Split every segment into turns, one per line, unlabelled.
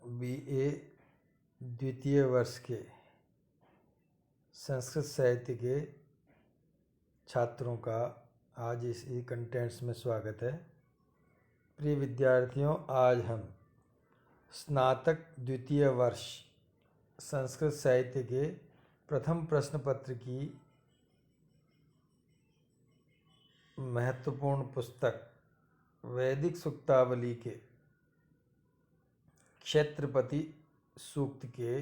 BA द्वितीय वर्ष के संस्कृत साहित्य के छात्रों का आज इस ई कंटेंट्स में स्वागत है। प्रिय विद्यार्थियों, आज हम स्नातक द्वितीय वर्ष संस्कृत साहित्य के प्रथम प्रश्न पत्र की महत्वपूर्ण पुस्तक वैदिक सूक्तावली के क्षेत्रपति सूक्त के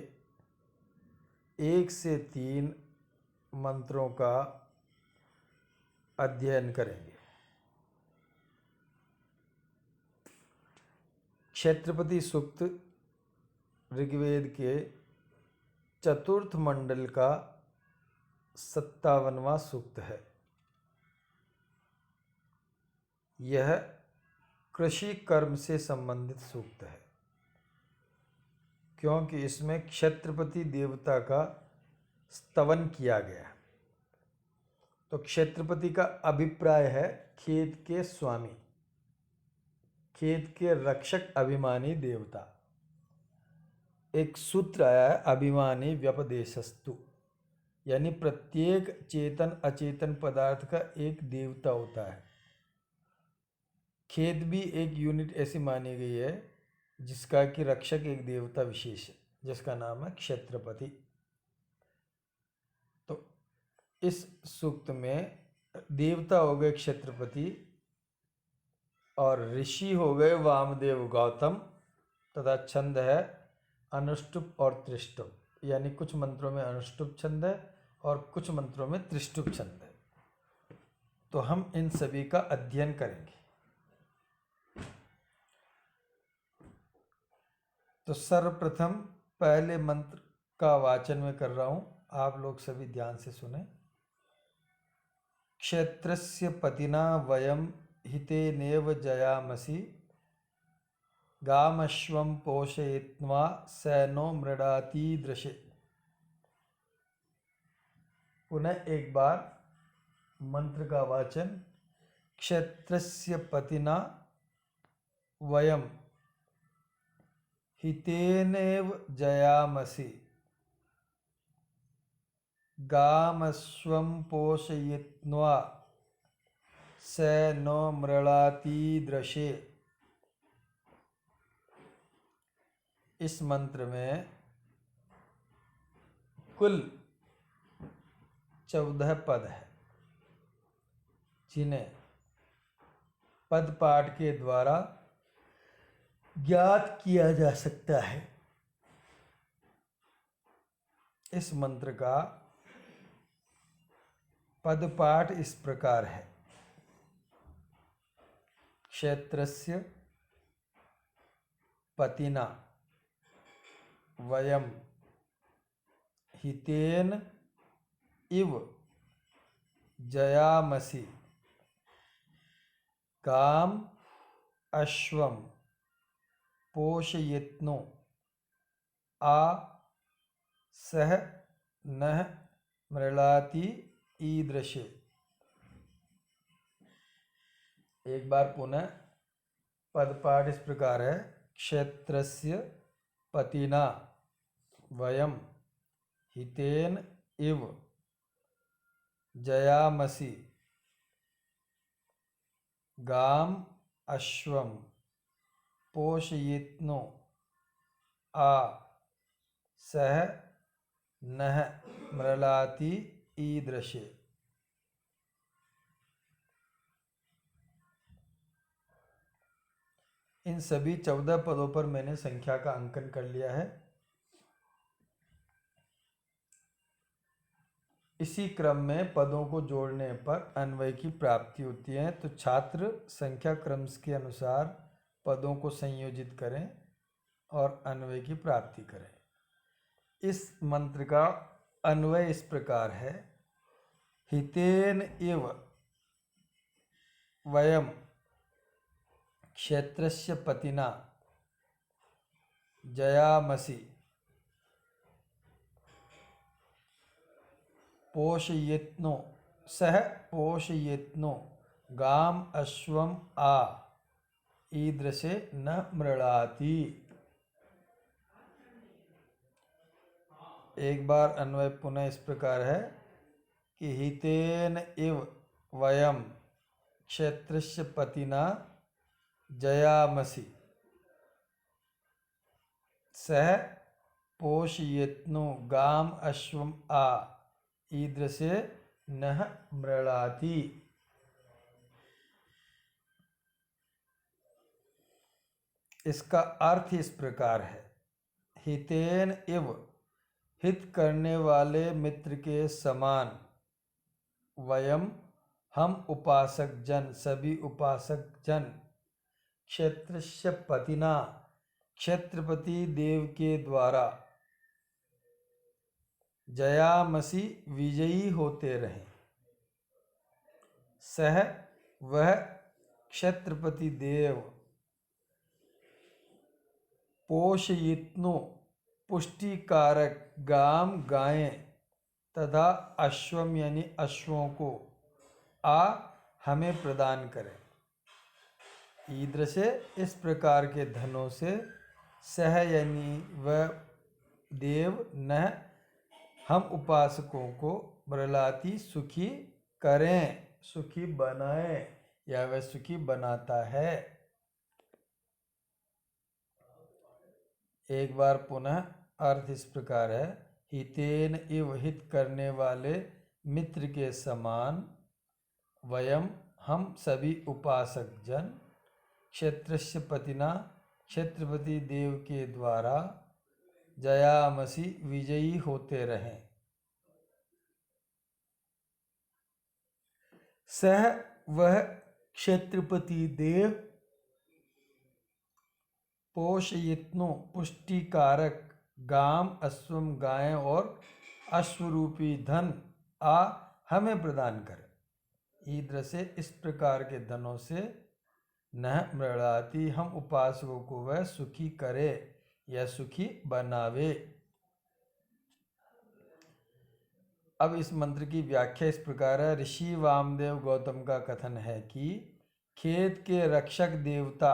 1 से 3 मंत्रों का अध्ययन करेंगे। क्षेत्रपति सूक्त ऋग्वेद के चतुर्थ मंडल का 57वां सूक्त है। यह कृषि कर्म से संबंधित सूक्त है, क्योंकि इसमें क्षेत्रपति देवता का स्तवन किया गया। तो क्षेत्रपति का अभिप्राय है खेत के स्वामी, खेत के रक्षक, अभिमानी देवता। एक सूत्र आया है अभिमानी व्यपदेशस्तु, यानी प्रत्येक चेतन अचेतन पदार्थ का एक देवता होता है। खेत भी एक यूनिट ऐसी मानी गई है जिसका कि रक्षक एक देवता विशेष है, जिसका नाम है क्षेत्रपति। तो इस सूक्त में देवता हो गए क्षेत्रपति और ऋषि हो गए वामदेव गौतम, तथा छंद है अनुष्टुप और त्रिष्टुप, यानी कुछ मंत्रों में अनुष्टुप छंद है और कुछ मंत्रों में त्रिष्टुप छंद है। तो हम इन सभी का अध्ययन करेंगे। तो सर्वप्रथम पहले मंत्र का वाचन में कर रहा हूं, आप लोग सभी ध्यान से सुने। क्षेत्रस्य पतिना वयम हितेनेव जयामसि, गामश्वं पोषयित्वा सैनो मृडातीदृशे। पुनः एक बार मंत्र का वाचन। क्षेत्रस्य पतिना वयम हितेनेव जयामसि, गामश्वं पोषयित्वा सैनो मृडातीदृशे। इस मंत्र में कुल 14 पद है, जिन्हें पद पाठ के द्वारा ज्ञात किया जा सकता है। इस मंत्र का पद पाठ इस प्रकार है। क्षेत्रस्य पतिना वयम हितेन इव जयामसि, गाम अश्वम पोषयित्नो आ सह नः मृडाति ईदृशे। एक बार पुनः पद पाठ इस प्रकार है। क्षेत्रस्य पतिना वयम हितेन इव जयामसि, गाम अश्वम पोषयित्नो आ सह नः मृडाति ईदृशे। इन सभी 14 पदों पर मैंने संख्या का अंकन कर लिया है। इसी क्रम में पदों को जोड़ने पर अन्वय की प्राप्ति होती है। तो छात्र संख्या क्रम के अनुसार पदों को संयोजित करें और अन्वय की प्राप्ति करें। इस मंत्र का अन्वय इस प्रकार है। हितेन इव वयम क्षेत्रस्य पतिना जयामसि, पोषयित्नो सह पोषयित्नो गाम अश्वम आ ईदृशे न मृडाति। एक बार अन्वय पुनः इस प्रकार है कि हितेन इव वयम क्षेत्रस्य पतिना जयामसि सह पोषयित्नु गाम अश्वम आ ईदृशे नह मृणाति। इसका अर्थ इस प्रकार है, हितेन इव हित करने वाले मित्र के समान, वयम हम उपासक जन सभी उपासक जन, क्षेत्रस्य पतिना क्षेत्रपति देव के द्वारा, जयामसि विजयी होते रहें। सह वह क्षेत्रपति देव, पोषयित्नु पुष्टिकारक गाम गायें तथा अश्वम यानी अश्वों को, आ हमें प्रदान करें। ईदृशे इस प्रकार के धनों से, सह यानी वह देव, न हम उपासकों को, मृलाति सुखी करें, सुखी बनाएं या वह सुखी बनाता है। एक बार पुनः अर्थ इस प्रकार है, हितेन इव हित करने वाले मित्र के समान, वयम हम सभी उपासक जन, क्षेत्रस्य पतिना क्षेत्रपति देव के द्वारा, जयामसि विजयी होते रहें। सह वह क्षेत्रपति देव, पोषयित्नु पुष्टिकारक गाम अश्वम गायें और अश्वरूपी धन, आ हमें प्रदान करे। ईदृशे इस प्रकार के धनों से, नह मृणाति हम उपासकों को वह सुखी करे या सुखी बनावे। अब इस मंत्र की व्याख्या इस प्रकार है। ऋषि वामदेव गौतम का कथन है कि खेत के रक्षक देवता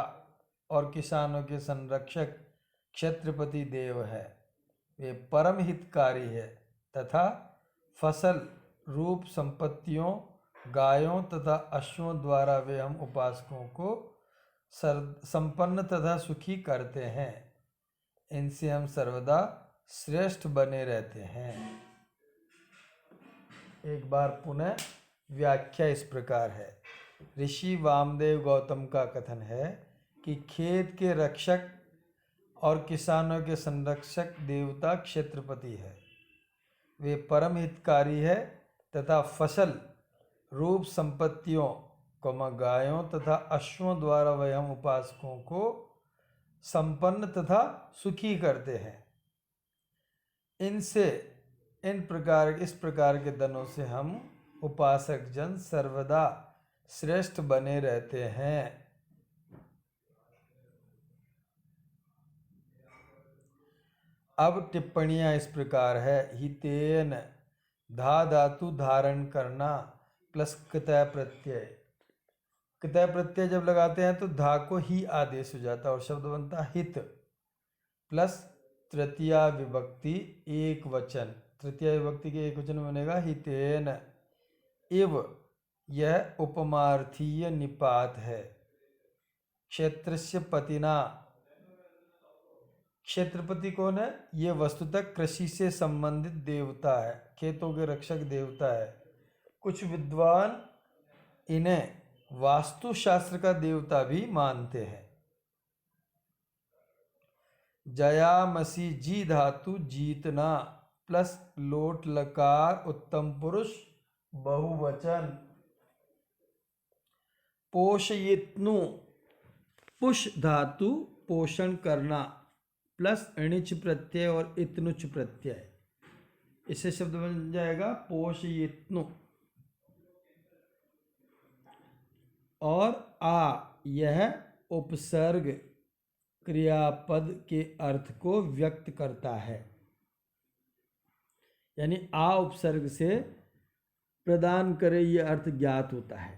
और किसानों के संरक्षक क्षेत्रपति देव है, वे परम हितकारी है तथा फसल रूप संपत्तियों, गायों तथा अश्वों द्वारा वे हम उपासकों को संपन्न तथा सुखी करते हैं। इनसे हम सर्वदा श्रेष्ठ बने रहते हैं। एक बार पुनः व्याख्या इस प्रकार है। ऋषि वामदेव गौतम का कथन है कि खेत के रक्षक और किसानों के संरक्षक देवता क्षेत्रपति है, वे परम हितकारी है तथा फसल रूप संपत्तियों, गायों तथा अश्वों द्वारा वह हम उपासकों को संपन्न तथा सुखी करते हैं। इनसे इस प्रकार के धनों से हम उपासक जन सर्वदा श्रेष्ठ बने रहते हैं। अब टिप्पणियां इस प्रकार है। हितेन धा धातु धारण करना प्लस कृतय प्रत्यय। कृतय प्रत्यय जब लगाते हैं तो धा को ही आदेश हो जाता है और शब्द बनता हित, प्लस तृतीया विभक्ति एक वचन, तृतीय विभक्ति के एक वचन में बनेगा हितेन इव, यह उपमार्थीय निपात है। क्षेत्रस्य पतिना, क्षेत्रपति कौन है? ये वस्तुतः कृषि से संबंधित देवता है, खेतों के रक्षक देवता है। कुछ विद्वान इन्हें वास्तुशास्त्र का देवता भी मानते हैं। जयामसी जी धातु जीतना प्लस लोट लकार उत्तम पुरुष बहुवचन। पोषयित्नु पुष धातु पोषण करना प्लस अणिच प्रत्यय और इतनुच प्रत्यय, इससे शब्द बन जाएगा पोषयित्नु। और आ, यह उपसर्ग क्रियापद के अर्थ को व्यक्त करता है, यानी आ उपसर्ग से प्रदान करे यह अर्थ ज्ञात होता है।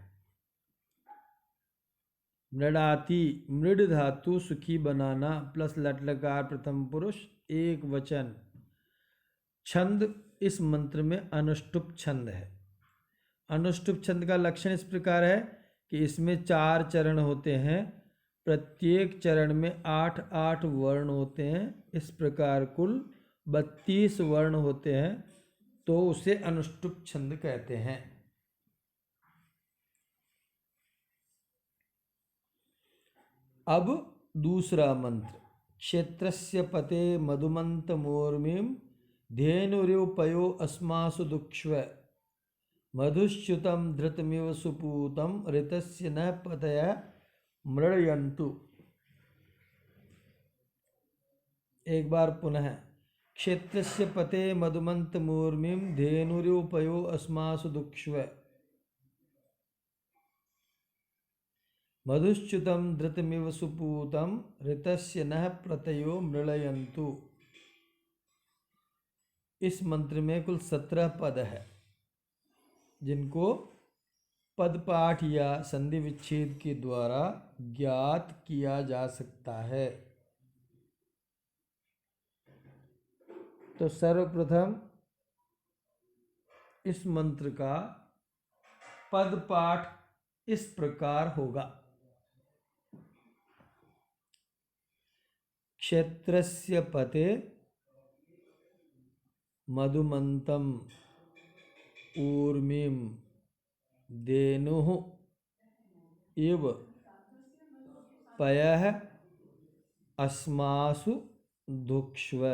मृडाति मृड धातु सुखी बनाना प्लस लट लकार प्रथम पुरुष एक वचन। छंद इस मंत्र में अनुष्टुप छंद है। अनुष्टुप छंद का लक्षण इस प्रकार है कि इसमें 4 चरण होते हैं, प्रत्येक चरण में 8-8 वर्ण होते हैं। इस प्रकार कुल 32 वर्ण होते हैं, तो उसे अनुष्टुप छंद कहते हैं। अब दूसरा मंत्र, क्षेत्रस्य पते मधुमंत मूर्मिं धेनुरुपयो अस्मासु दुक्ष्व मधुश्च्युतं धृतमिव सुपूतं ऋतस्य न पतयः मृडयन्तु। एक बार पुनः, क्षेत्रस्य पते मधुमंत मूर्मिं धेनुरुपयो अस्मासु दुक्ष्व मधुश्च्युतं धृतमिव सुपूतं ऋतस्य नः प्रतयो मृळयन्तु। इस मंत्र में कुल 17 पद है, जिनको पद पाठ या संधि विच्छेद के द्वारा ज्ञात किया जा सकता है। तो सर्वप्रथम इस मंत्र का पद पाठ इस प्रकार होगा। क्षेत्रस्य पते मधुमंतम ऊर्मिं धेनुः इव पयः अस्मासु दुक्ष्व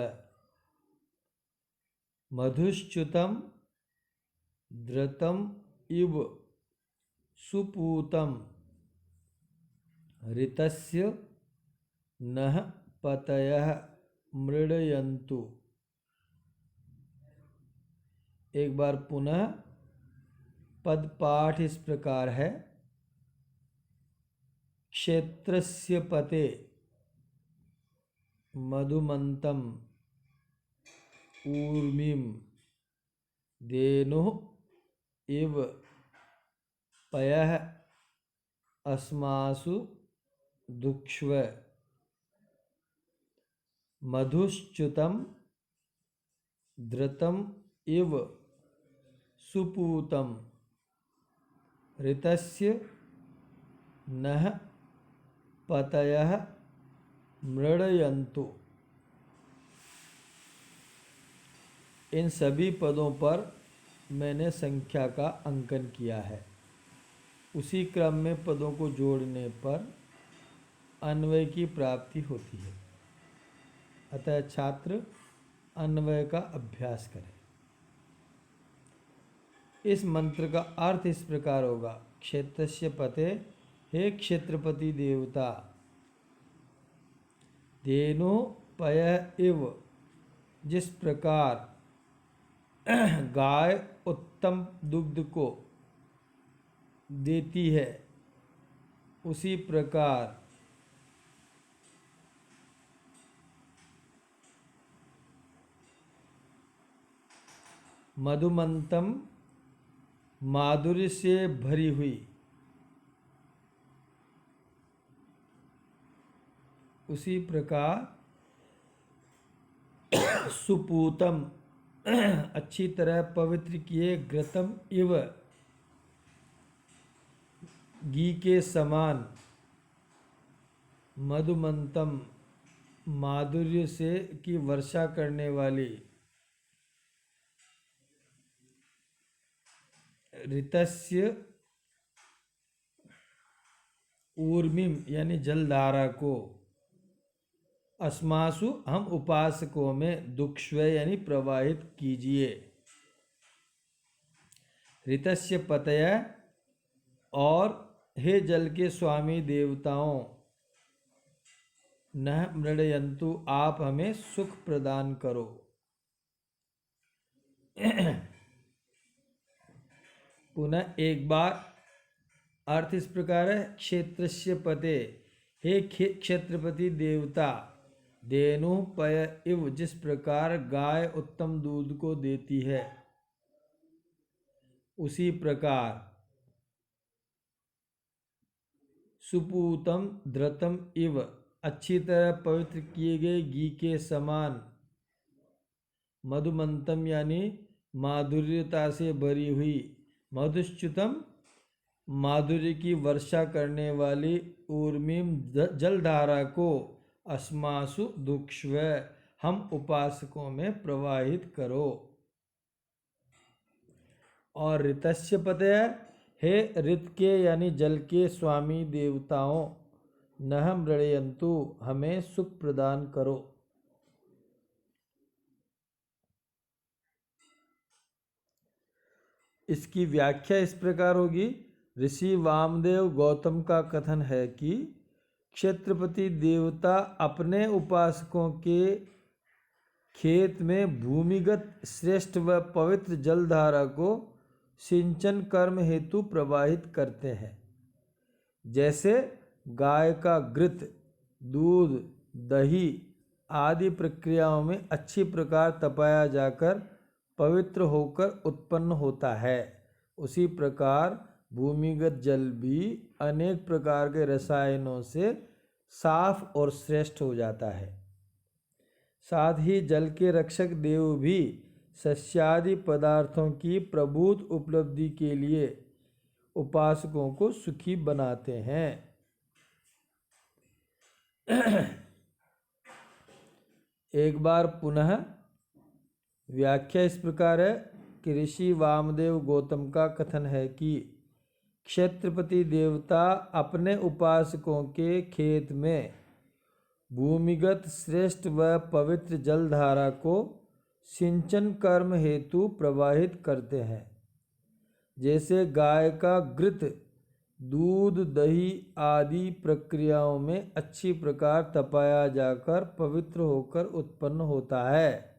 मधुश्च्युतं धृतम् इव सुपूतं ऋतस्य नः पतयः मृडयन्तु। एक बार पुनः, पद पाठ इस प्रकार है। क्षेत्रस्य पते मधुमंतम ऊर्मिं धेनुः इव पयः अस्मासु दुक्ष्व मधुश्च्युतं धृतम् इव सुपूतं ऋतस्य नः पतयः मृडयन्तु। इन सभी पदों पर मैंने संख्या का अंकन किया है। उसी क्रम में पदों को जोड़ने पर अन्वय की प्राप्ति होती है। अतः छात्र अन्वय का अभ्यास करें। इस मंत्र का अर्थ इस प्रकार होगा, क्षेत्रस्य पते, हे क्षेत्रपति देवता, धेनु पय इव, जिस प्रकार गाय उत्तम दुग्ध को देती है, उसी प्रकार मधुमंतम माधुर्य से भरी हुई, उसी प्रकार सुपूतम अच्छी तरह पवित्र किए, घृतम इव घी के समान, मधुमंतम माधुर्य से की वर्षा करने वाली, ऋतस्य ऊर्मिम यानी जलधारा को, अस्मासु हम उपासकों में, दुक्ष्व यानी प्रवाहित कीजिए। ऋतस्य पतय, और हे जल के स्वामी देवताओं, नः मृडयन्तु, आप हमें सुख प्रदान करो। पुनः एक बार, अर्थ इस प्रकार है, क्षेत्रस्य पते, हे क्षेत्रपति देवता, धेनु पय इव, जिस प्रकार गाय उत्तम दूध को देती है, उसी प्रकार सुपूतम धृतम इव, अच्छी तरह पवित्र किए गए घी के समान, मधुमंतम यानी माधुर्यता से भरी हुई, मधुश्च्युतम माधुर्य की वर्षा करने वाली ऊर्मिम जलधारा को अस्मासु दुक्ष्व हम उपासकों में प्रवाहित करो। और ऋतस्य पतय, हे ऋत के यानी जल के स्वामी देवताओं, नह मृणयन्तु हमें सुख प्रदान करो। इसकी व्याख्या इस प्रकार होगी। ऋषि वामदेव गौतम का कथन है कि क्षेत्रपति देवता अपने उपासकों के खेत में भूमिगत श्रेष्ठ व पवित्र जलधारा को सिंचन कर्म हेतु प्रवाहित करते हैं। जैसे गाय का घृत, दूध, दही आदि प्रक्रियाओं में अच्छी प्रकार तपाया जाकर पवित्र होकर उत्पन्न होता है, उसी प्रकार भूमिगत जल भी अनेक प्रकार के रसायनों से साफ और श्रेष्ठ हो जाता है। साथ ही जल के रक्षक देव भी सस्यादि पदार्थों की प्रभुत उपलब्धि के लिए उपासकों को सुखी बनाते हैं। एक बार पुनः व्याख्या इस प्रकार है कि ऋषि वामदेव गौतम का कथन है कि क्षेत्रपति देवता अपने उपासकों के खेत में भूमिगत श्रेष्ठ व पवित्र जलधारा को सिंचन कर्म हेतु प्रवाहित करते हैं। जैसे गाय का घृत, दूध, दही आदि प्रक्रियाओं में अच्छी प्रकार तपाया जाकर पवित्र होकर उत्पन्न होता है,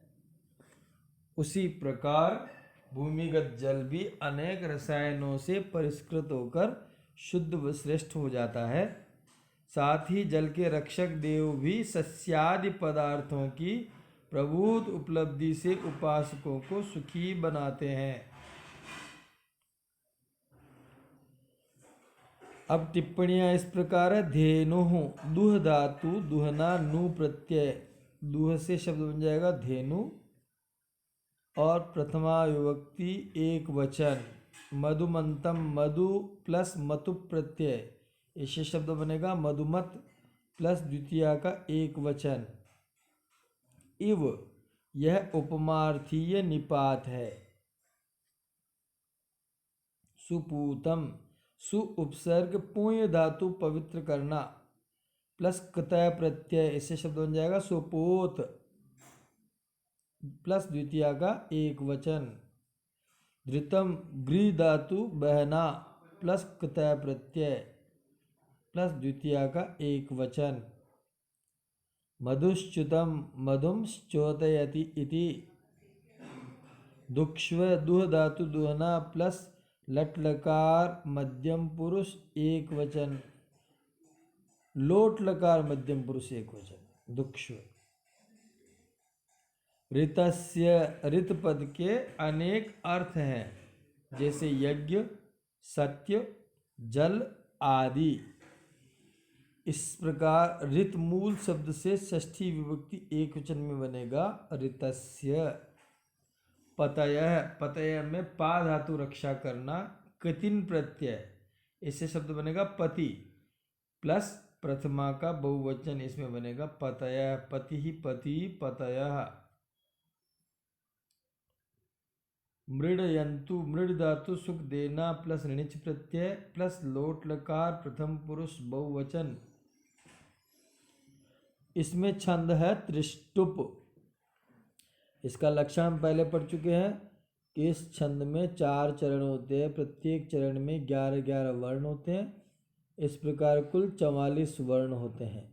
उसी प्रकार भूमिगत जल भी अनेक रसायनों से परिष्कृत होकर शुद्ध व श्रेष्ठ हो जाता है। साथ ही जल के रक्षक देव भी सस्यादि पदार्थों की प्रभुत उपलब्धि से उपासकों को सुखी बनाते हैं। अब टिप्पणियां इस प्रकार है। धेनुः दुह धातु दुहना नु प्रत्यय, दुह से शब्द बन जाएगा धेनु और प्रथमा विभक्ति एक वचन। मधुमंतम मधु प्लस मतु प्रत्यय, इससे शब्द बनेगा मधुमत प्लस द्वितीया का एक वचन। इव यह उपमार्थीय निपात है। सुपूतम सु उपसर्ग पुण्य धातु पवित्र करना प्लस कतय प्रत्यय, इससे शब्द बन जाएगा सुपोत प्लस द्वितीया का एक वचन। धृतम गृह धातु बहना प्लस कतय प्रत्यय प्लस द्वितीया का एक वचन। मधुश्च्युतम मधुम श्चोतयति इति, दुक्ष्व दुह धातु दुहना प्लस लट लकार मध्यम पुरुष एक वचन, लोट लकार मध्यम पुरुष एक वचन, दुक्ष्व। ऋतस्य ऋत पद के अनेक अर्थ हैं, जैसे यज्ञ, सत्य, जल आदि। इस प्रकार ऋत मूल शब्द से षष्ठी विभक्ति एक वचन में बनेगा ऋतस्य। पतयः पतय में पा धातु रक्षा करना, कतिन प्रत्यय, इससे शब्द बनेगा पति प्लस प्रथमा का बहुवचन, इसमें बनेगा पतयः, पति ही पति पतयः। मृडयन्तु मृड धातु सुख देना प्लस ऋणिच प्रत्यय प्लस लोट लकार प्रथम पुरुष बहुवचन। इसमें छंद है त्रिष्टुप। इसका लक्षण हम पहले पढ़ चुके हैं कि इस छंद में 4 चरण होते हैं, प्रत्येक चरण में 11-11 वर्ण होते हैं। इस प्रकार कुल 44 वर्ण होते हैं।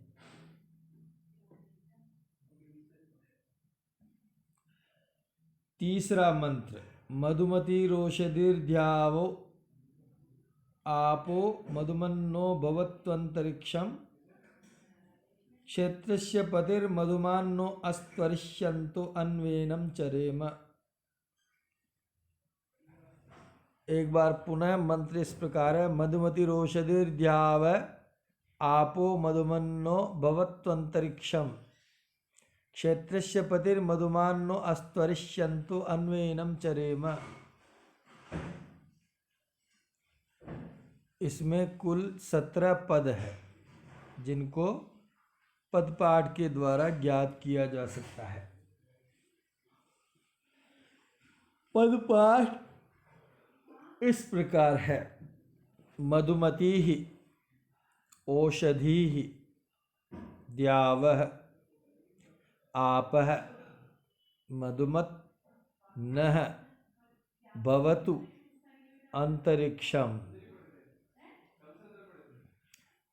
तीसरा मंत्र, मधुमतिरोषधीर्ध्यावो आपो मधुमन्नो भवत्वंतरिक्षम क्षेत्रस्य पतिर्मधुमान्नो अस्त्वरिष्यन्तो अन्वेनम चरेम। एक बार पुनः मंत्र इस प्रकार है। मधुमतिरोषधीर्ध्याव आपो मधुमन्नो भवत्वंतरिक्षम क्षेत्रस्य पतिर्मधुमान्नो अस्त्वरिष्यन्तु अन्वेनम चरेम। इसमें कुल 17 पद है जिनको पदपाठ के द्वारा ज्ञात किया जा सकता है। पदपाठ इस प्रकार है। मधुमती ही, ओषधि ही, द्यावः, आपः, मधुमत्, नः, भवतु, अंतरिक्षम्।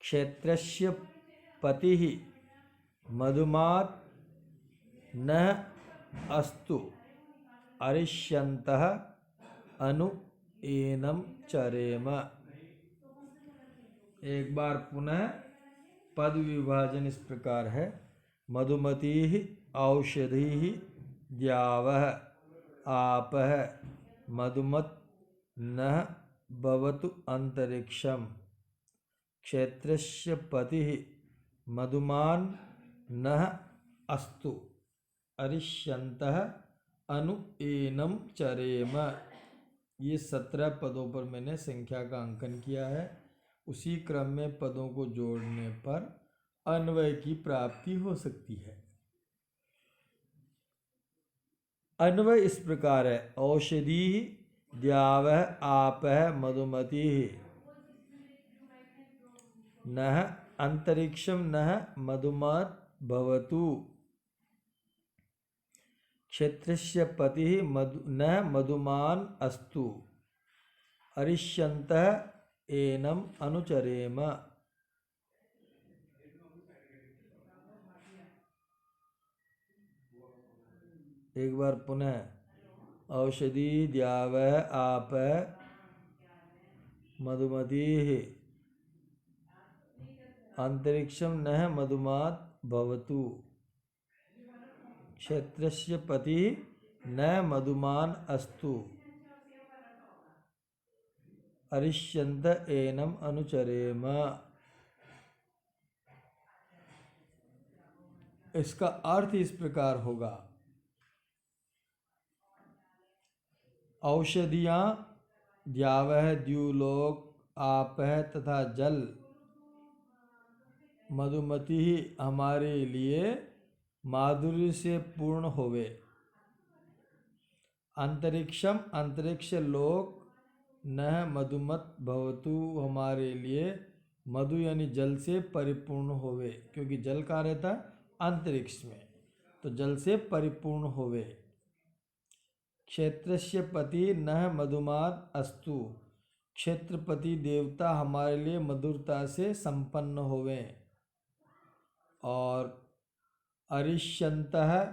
क्षेत्रस्य पतिः मधुमात् नः अस्तु अरिष्यन्तः अनु एनम चरेम। एक बार पुनः पद विभाजन इस प्रकार है। मधुमती औषधि द्यावः आपः मधुमत् नः भवतु अंतरिक्षम्। क्षेत्रस्य पतिः मधुमान् नः अस्तु अरिष्यन्तः अनु एनम चरेम। ये 17 पदों पर मैंने संख्या का अंकन किया है। उसी क्रम में पदों को जोड़ने पर अन्वय की प्राप्ति हो सकती है। अन्वय इस प्रकार है। औषधि द्यावः आपः मधुमती नः अंतरिक्षम नः मधुमात् भवतु। क्षेत्रस्य पतिः नः मधुमान् अस्तु अरिष्यन्तः एनम अनुचरेम। एक बार पुनः। औषधि द्यावः आपः मधुमती अंतरिक्षम नः मधुमात् भवतु। क्षेत्रस्य पतिः न मधुमान् अस्तु अरिष्यन्त एनम अनुचरेम। इसका अर्थ इस प्रकार होगा। औषधियाँ द्यावः द्युलोक आपः तथा जल मधुमती हमारे लिए माधुर्य से पूर्ण होवे। अंतरिक्षम अंतरिक्ष लोक न मधुमत भवतु हमारे लिए मधु यानी जल से परिपूर्ण होवे, क्योंकि जल कहाँ रहता है? अंतरिक्ष में, तो जल से परिपूर्ण होवे। क्षेत्रस्य पति न मधुमात् अस्तु क्षेत्रपति देवता हमारे लिए मधुरता से संपन्न होवे। और अरिष्यन्तः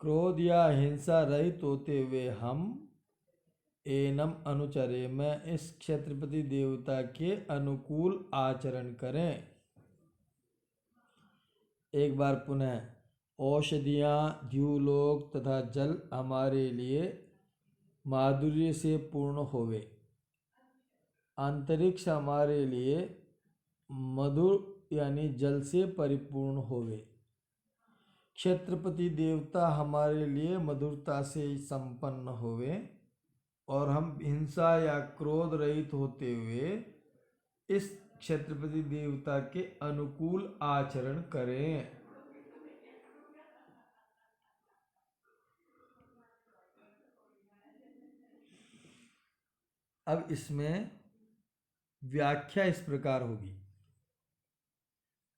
क्रोध या हिंसा रहित होते हुए हम एनम अनुचरे में इस क्षेत्रपति देवता के अनुकूल आचरण करें। एक बार पुनः। औषधियाँ द्युलोक तथा जल हमारे लिए माधुर्य से पूर्ण होवे। अंतरिक्ष हमारे लिए मधुर यानी जल से परिपूर्ण होवे। क्षेत्रपति देवता हमारे लिए मधुरता से संपन्न होवे और हम हिंसा या क्रोध रहित होते हुए इस क्षेत्रपति देवता के अनुकूल आचरण करें। अब इसमें व्याख्या इस प्रकार होगी।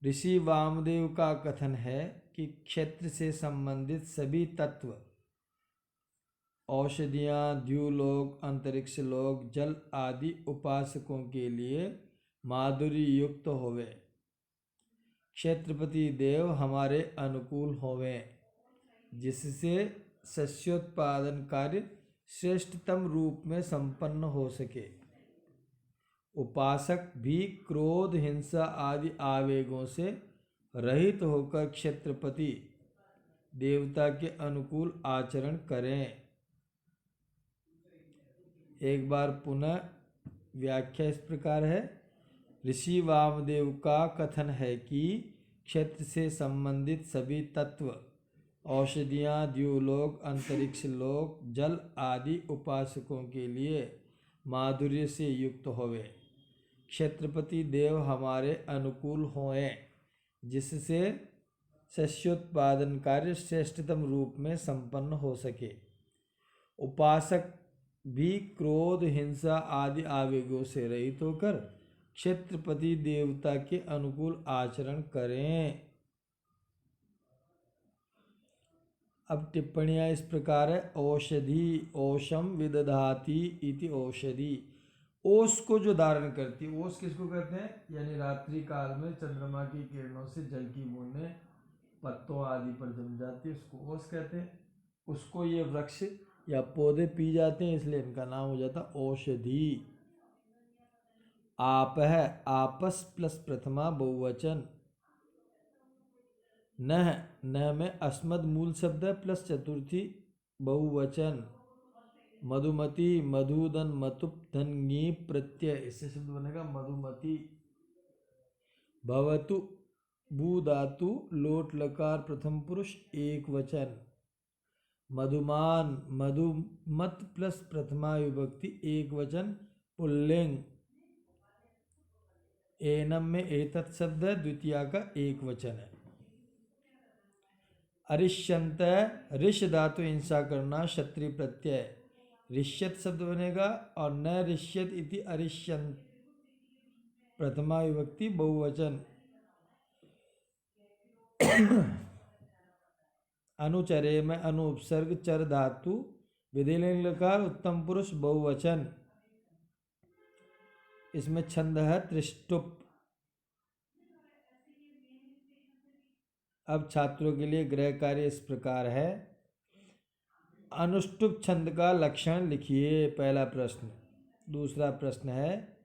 ऋषि वामदेव का कथन है कि क्षेत्र से संबंधित सभी तत्व औषधियाँ, द्युलोक, अंतरिक्ष लोक, जल आदि उपासकों के लिए माधुर्य युक्त होवे। क्षेत्रपति देव हमारे अनुकूल होवे, जिससे सस्योत्पादन कार्य श्रेष्ठतम रूप में संपन्न हो सके। उपासक भी क्रोध, हिंसा आदि आवेगों से रहित होकर क्षेत्रपति देवता के अनुकूल आचरण करें। एक बार पुनः व्याख्या इस प्रकार है। ऋषि वामदेव का कथन है कि क्षेत्र से संबंधित सभी तत्व, औषधियाँ, द्युलोक, अंतरिक्ष लोक, जल आदि उपासकों के लिए माधुर्य से युक्त होवे। क्षेत्रपति देव हमारे अनुकूल होए, जिससे शस्योत्पादन कार्य श्रेष्ठतम रूप में संपन्न हो सके। उपासक भी क्रोध, हिंसा आदि आवेगों से रहित होकर क्षेत्रपति देवता के अनुकूल आचरण करें। अब टिप्पणियाँ इस प्रकार है। औषधि ओषम विदधाति इति औषधि। ओस को जो धारण करती है, ओस किसको कहते हैं? यानी रात्रि काल में चंद्रमा की किरणों से जल की बूंदें पत्तों आदि पर जम जाती है, उसको ओस कहते हैं। उसको ये वृक्ष या पौधे पी जाते हैं, इसलिए इनका नाम हो जाता औषधि। आप है आपस प्लस प्रथमा बहुवचन। न में अस्मद मूल शब्द है प्लस चतुर्थी बहुवचन। मधुमती, मधुदन, मतुप, धन, गी प्रत्यय, इससे शब्द बनेगा मधुमती। भवतु, भू धातु, लोट लकार प्रथम पुरुष एक वचन। मधुमान, मधुमत प्लस प्रथमा विभक्ति एक वचन पुल्लिंग। एनम में एतत् शब्द है, द्वितीया का एक वचन है। अरिष्यंत, ऋष धातु हिंसा करना, क्षत्रिय प्रत्यय। ऋष्यत शब्द बनेगा और न ऋष्यत इति अरिष्यंत प्रथमा विभक्ति बहुवचन। अनुचरे में अनु उपसर्ग चर धातु विधिलिंग लकार उत्तम पुरुष बहुवचन। इसमें छंद है त्रिष्टुप। अब छात्रों के लिए गृह कार्य इस प्रकार है। अनुष्टुप छंद का लक्षण लिखिए, पहला प्रश्न। दूसरा प्रश्न है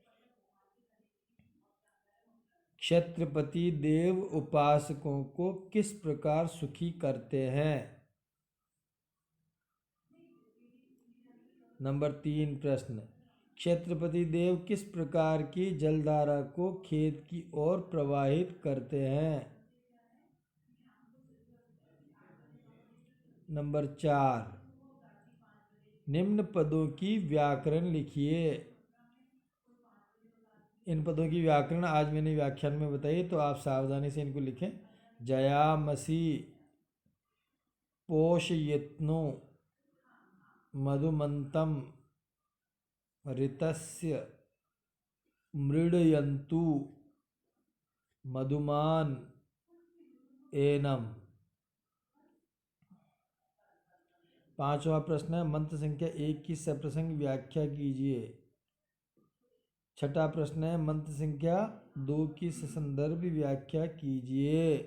क्षेत्रपति देव उपासकों को किस प्रकार सुखी करते हैं। नंबर 3 प्रश्न, क्षेत्रपति देव किस प्रकार की जलधारा को खेत की ओर प्रवाहित करते हैं। नंबर 4, निम्न पदों की व्याकरण लिखिए। इन पदों की व्याकरण आज मैंने व्याख्यान में बताई, तो आप सावधानी से इनको लिखें। जयामसी, पोषयित्नु, मधुमंतम, ऋतस्य, मृडयन्तु, मधुमान, एनम। 5वां प्रश्न है मंत्र संख्या 1 की सप्रसंग व्याख्या कीजिए। 6ठा प्रश्न है मंत्र संख्या 2 की ससंदर्भ व्याख्या कीजिए।